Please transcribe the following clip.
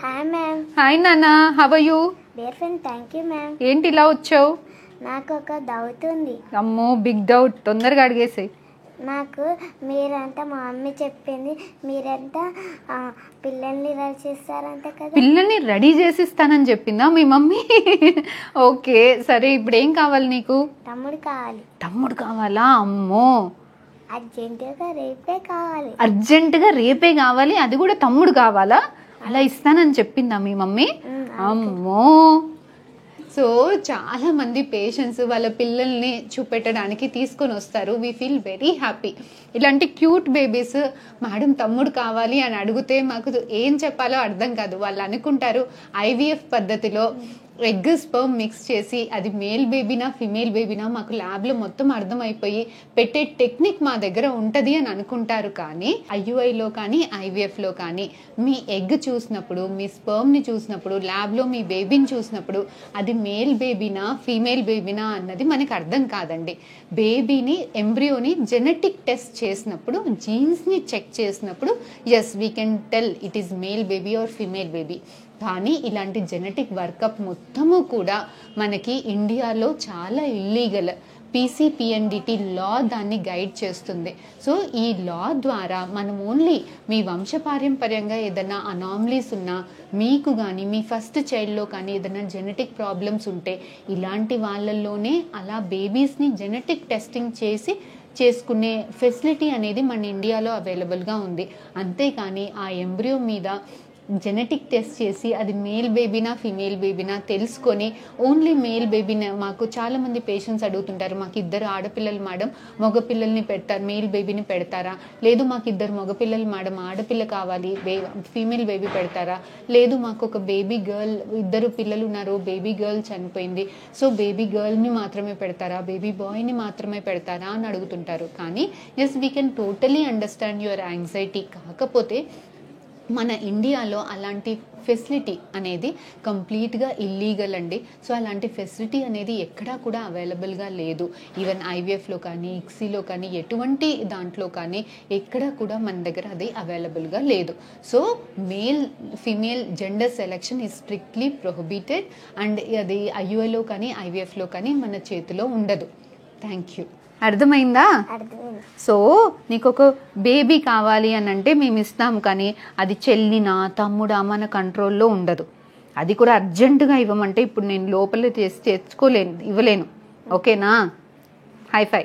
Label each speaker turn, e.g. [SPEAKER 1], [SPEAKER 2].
[SPEAKER 1] Hi ma'am.
[SPEAKER 2] Hi నాన్న, how are you?
[SPEAKER 1] We're fine, thank you ma'am.
[SPEAKER 2] ఏంటి ఇలా వచ్చావు?
[SPEAKER 1] నాకు ఒక డౌట్ ఉంది.
[SPEAKER 2] అమ్మో, బిగ్ డౌట్, తొందరగా అడిగేసాయి.
[SPEAKER 1] నాకు మీరంతా మా మమ్మీ చెప్పింది మీరంతా పిల్లల్ని రెడీ చేస్తారంట కదా.
[SPEAKER 2] పిల్లల్ని రెడీ చేసిస్తానని చెప్పిందా మీ మమ్మీ? ఓకే సరే, ఇప్పుడు ఏం కావాలి నీకు?
[SPEAKER 1] తమ్ముడు కావాలి.
[SPEAKER 2] తమ్ముడు కావాలా? అమ్మో,
[SPEAKER 1] అర్జెంటుగా రేపే కావాలి.
[SPEAKER 2] అర్జెంటుగా రేపే కావాలి, అది కూడా తమ్ముడు కావాలా? అలా ఇస్తానని చెప్పిందా మీ మమ్మీ? అమ్మో. సో చాలా మంది పేషెంట్స్ వాళ్ళ పిల్లల్ని చూపెట్టడానికి తీసుకొని వస్తారు. We feel very happy. ఇలాంటి క్యూట్ బేబీస్ మేడం తమ్ముడు కావాలి అని అడిగితే మాకు ఏం చెప్పాలో అర్థం కాదు. వాళ్ళు అనుకుంటారు ఐవీఎఫ్ పద్ధతిలో ఎగ్ స్పర్మ్ మిక్స్ చేసి అది మేల్ బేబీనా ఫిమేల్ బేబీనా మాకు ల్యాబ్లో మొత్తం అర్థమైపోయి పెట్టే టెక్నిక్ మా దగ్గర ఉంటుంది అని అనుకుంటారు. కానీ ఐయుఐలో కానీ ఐవీఎఫ్లో కానీ మీ ఎగ్ చూసినప్పుడు, మీ స్పర్మ్ని చూసినప్పుడు, ల్యాబ్లో మీ బేబీని చూసినప్పుడు అది మేల్ బేబీనా ఫీమేల్ బేబీనా అన్నది మనకు అర్థం కాదండి. బేబీని ఎంబ్రియోని జెనెటిక్ టెస్ట్ చేసినప్పుడు, జీన్స్ని చెక్ చేసినప్పుడు yes we can tell it is male baby or female baby. కానీ ఇలాంటి జెనెటిక్ వర్కప్ మొత్తము కూడా మనకి ఇండియాలో చాలా ఇల్లీగల్. పీసీపీఎన్డిటీ లా దాన్ని గైడ్ చేస్తుంది. సో ఈ లా ద్వారా మనం ఓన్లీ మీ వంశపారంపర్యంగా ఏదైనా అనామలీస్ ఉన్నా, మీకు కానీ మీ ఫస్ట్ చైల్డ్లో కానీ ఏదైనా జెనెటిక్ ప్రాబ్లమ్స్ ఉంటే ఇలాంటి వాళ్ళల్లోనే అలా బేబీస్ని జెనెటిక్ టెస్టింగ్ చేసి చేసుకునే ఫెసిలిటీ అనేది మన ఇండియాలో అవైలబుల్గా ఉంది. అంతేకాని ఆ ఎంబ్రియో మీద జెనెటిక్ టెస్ట్ చేసి అది మేల్ బేబీనా ఫీమేల్ బేబీనా తెలుసుకొని ఓన్లీ మేల్ బేబీని మాకు చాలామంది పేషెంట్స్ అడుగుతుంటారు, మాకు ఇద్దరు ఆడపిల్లలు మేడం మగపిల్లల్ని పెడతారు, మేల్ బేబీని పెడతారా? లేదు మాకు ఇద్దరు మగపిల్లలు మేడం ఆడపిల్ల కావాలి, ఫీమేల్ బేబీ పెడతారా? లేదు మాకు ఒక బేబీ గర్ల్, ఇద్దరు పిల్లలు ఉన్నారు, బేబీ గర్ల్ చనిపోయింది, సో బేబీ గర్ల్ని మాత్రమే పెడతారా, బేబీ బాయ్ని మాత్రమే పెడతారా అని అడుగుతుంటారు. కానీ yes we can totally understand your anxiety. కాకపోతే మన ఇండియాలో అలాంటి ఫెసిలిటీ అనేది కంప్లీట్గా ఇల్లీగల్ అండి. సో అలాంటి ఫెసిలిటీ అనేది ఎక్కడా కూడా అవైలబుల్గా లేదు. ఈవెన్ ఐవీఎఫ్లో కానీ ఇక్సీలో కానీ ఎటువంటి దాంట్లో కానీ ఎక్కడా కూడా మన దగ్గర అది అవైలబుల్గా లేదు. So male female gender selection is strictly prohibited and అది ఐయుఐలో కానీ ఐవీఎఫ్లో కానీ మన చేతిలో ఉండదు. Thank you. అర్థమైందా? సో నీకు ఒక బేబీ కావాలి అని అంటే మేము ఇస్తాం, కానీ అది చెల్లినా తమ్ముడా మన కంట్రోల్లో ఉండదు. అది కూడా అర్జెంటుగా ఇవ్వమంటే ఇప్పుడు నేను లోపల తెచ్చుకోలేను, ఇవ్వలేను. ఓకేనా? హై ఫై.